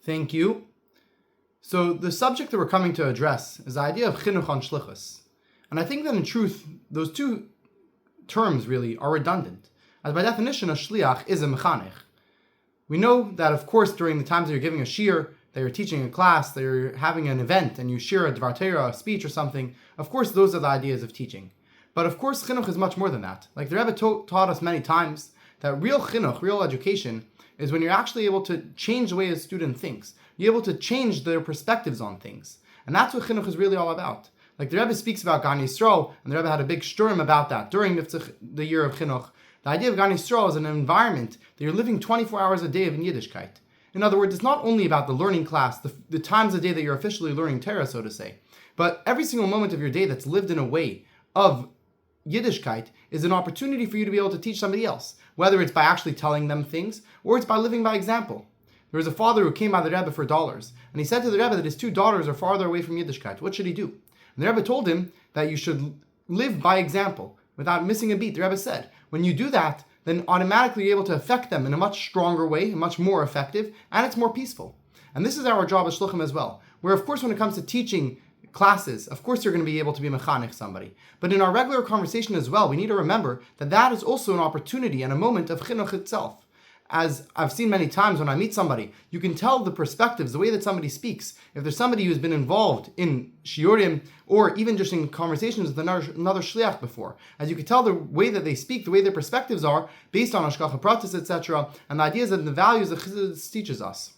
Thank you. So the subject that we're coming to address is the idea of Chinuch on Shlichus. And I think that in truth, those two terms really are redundant. As by definition, a shliach is a mechanech. We know that, of course, during the times that you're giving a shiur, that you're teaching a class, that you're having an event, and you share a dvar Torah, a speech or something, of course, those are the ideas of teaching. But of course, chinuch is much more than that. Like the Rabbi taught us many times, that real chinuch, real education, is when you're actually able to change the way a student thinks. You're able to change their perspectives on things. And that's what chinuch is really all about. Like the Rebbe speaks about Gan Yisrael, and the Rebbe had a big shturim about that during Mivtza, the year of Chinuch. The idea of Gan Yisrael is an environment that you're living 24 hours a day of in Yiddishkeit. In other words, it's not only about the learning class, the times a day that you're officially learning Torah, so to say, but every single moment of your day that's lived in a way of Yiddishkeit is an opportunity for you to be able to teach somebody else, whether it's by actually telling them things, or it's by living by example. There was a father who came by the Rebbe for dollars, and he said to the Rebbe that his two daughters are farther away from Yiddishkeit. What should he do? And the Rebbe told him that you should live by example, without missing a beat. The Rebbe said, when you do that, then automatically you're able to affect them in a much stronger way, much more effective, and it's more peaceful. And this is our job as shluchim as well, where of course when it comes to teaching classes, of course you're going to be able to be mechanech somebody. But in our regular conversation as well, we need to remember that that is also an opportunity and a moment of chinuch itself. As I've seen many times when I meet somebody, you can tell the perspectives, the way that somebody speaks. If there's somebody who's been involved in shiurim or even just in conversations with another shliach before, as you can tell the way that they speak, the way their perspectives are based on hashgacha pratis, etc., and the ideas and the values that Chassidus teaches us.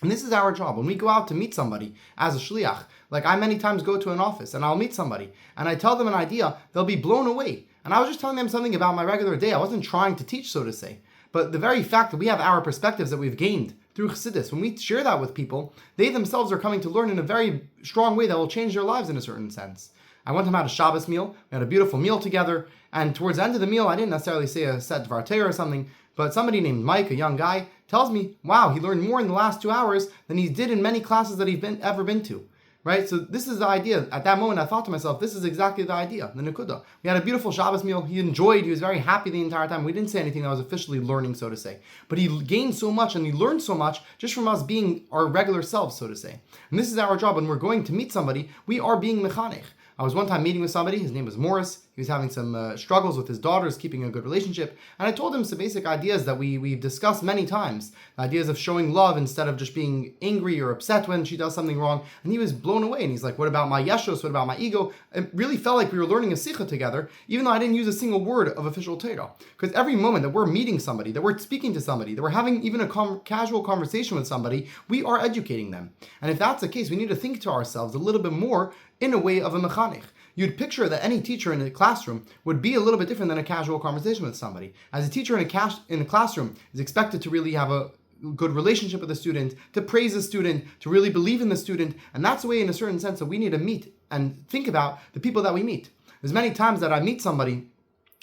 And this is our job. When we go out to meet somebody as a shliach, like I many times go to an office and I'll meet somebody and I tell them an idea, they'll be blown away. And I was just telling them something about my regular day. I wasn't trying to teach, so to say. But the very fact that we have our perspectives that we've gained through Chassidus, when we share that with people, they themselves are coming to learn in a very strong way that will change their lives in a certain sense. I one time had a Shabbos meal, we had a beautiful meal together, and towards the end of the meal, I didn't necessarily say a set dvar Torah or something, but somebody named Mike, a young guy, tells me, wow, he learned more in the last 2 hours than he did in many classes that he's ever been to. Right? So this is the idea. At that moment, I thought to myself, this is exactly the idea, the Nekuda. We had a beautiful Shabbos meal. He enjoyed. He was very happy the entire time. We didn't say anything that was officially learning, so to say. But he gained so much and he learned so much just from us being our regular selves, so to say. And this is our job. When we're going to meet somebody, we are being mechanech. I was one time meeting with somebody. His name was Morris. He was having some struggles with his daughters, keeping a good relationship. And I told him some basic ideas that we've discussed many times. Ideas of showing love instead of just being angry or upset when she does something wrong. And he was blown away. And he's like, what about my yeshos? What about my ego? It really felt like we were learning a sikha together, even though I didn't use a single word of official Torah. Because every moment that we're meeting somebody, that we're speaking to somebody, that we're having even a casual conversation with somebody, we are educating them. And if that's the case, we need to think to ourselves a little bit more in a way of a mechanech. You'd picture that any teacher in a classroom would be a little bit different than a casual conversation with somebody. As a teacher in a classroom is expected to really have a good relationship with the student, to praise the student, to really believe in the student, and that's the way in a certain sense that we need to meet and think about the people that we meet. There's many times that I meet somebody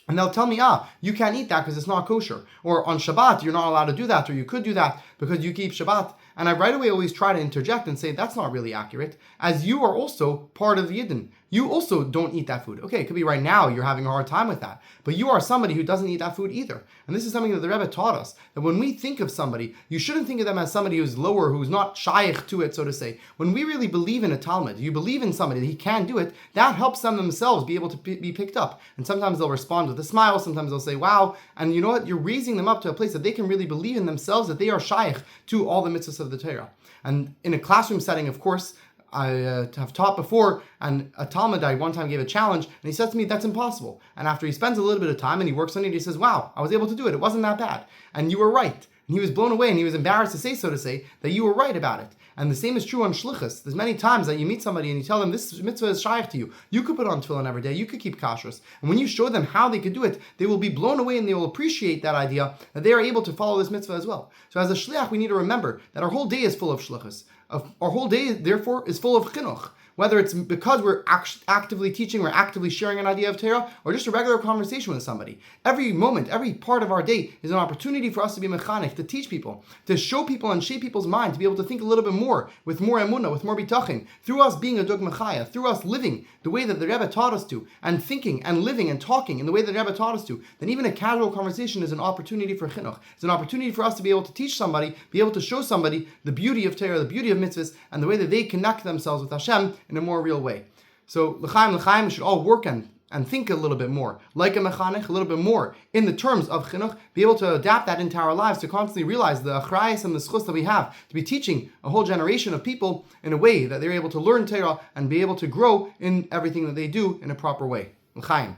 and they'll tell me, you can't eat that because it's not kosher. Or on Shabbat, you're not allowed to do that, or you could do that because you keep Shabbat. And I right away always try to interject and say, that's not really accurate, as you are also part of the Yidden. You also don't eat that food. Okay, it could be right now you're having a hard time with that, but you are somebody who doesn't eat that food either. And this is something that the Rebbe taught us, that when we think of somebody, you shouldn't think of them as somebody who's lower, who's not shaykh to it, so to say. When we really believe in a Talmud, you believe in somebody that he can do it, that helps them themselves be able to be picked up. And sometimes they'll respond with a smile, sometimes they'll say, wow, and you know what? You're raising them up to a place that they can really believe in themselves, that they are shaykh to all the mitzvahs of the Torah. And in a classroom setting, of course, I have taught before, and a Talmud I one time gave a challenge, and he said to me, that's impossible. And after he spends a little bit of time and he works on it, he says, wow, I was able to do it. It wasn't that bad. And you were right. And he was blown away, and he was embarrassed to say, so to say, that you were right about it. And the same is true on Shlichus. There's many times that you meet somebody and you tell them, this mitzvah is shaykh to you. You could put on tefillin every day. You could keep kashrus. And when you show them how they could do it, they will be blown away and they will appreciate that idea that they are able to follow this mitzvah as well. So as a shliach, we need to remember that our whole day is full of Shlichus. Our whole day, therefore, is full of Chinuch. whether it's because we're actively teaching, we're actively sharing an idea of Torah, or just a regular conversation with somebody. Every moment, every part of our day is an opportunity for us to be mechanech, to teach people, to show people and shape people's mind, to be able to think a little bit more, with more emunah, with more bitachon, through us being a dog mechaya, through us living the way that the Rebbe taught us to, and thinking and living and talking in the way that the Rebbe taught us to. Then even a casual conversation is an opportunity for chinuch. It's an opportunity for us to be able to teach somebody, be able to show somebody the beauty of Torah, the beauty of mitzvahs, and the way that they connect themselves with Hashem in a more real way. So l'chaim, we should all work and think a little bit more, like a mechanech, a little bit more in the terms of chinuch, be able to adapt that into our lives, to constantly realize the achrayas and the schus that we have, to be teaching a whole generation of people in a way that they're able to learn Torah and be able to grow in everything that they do in a proper way. L'chaim.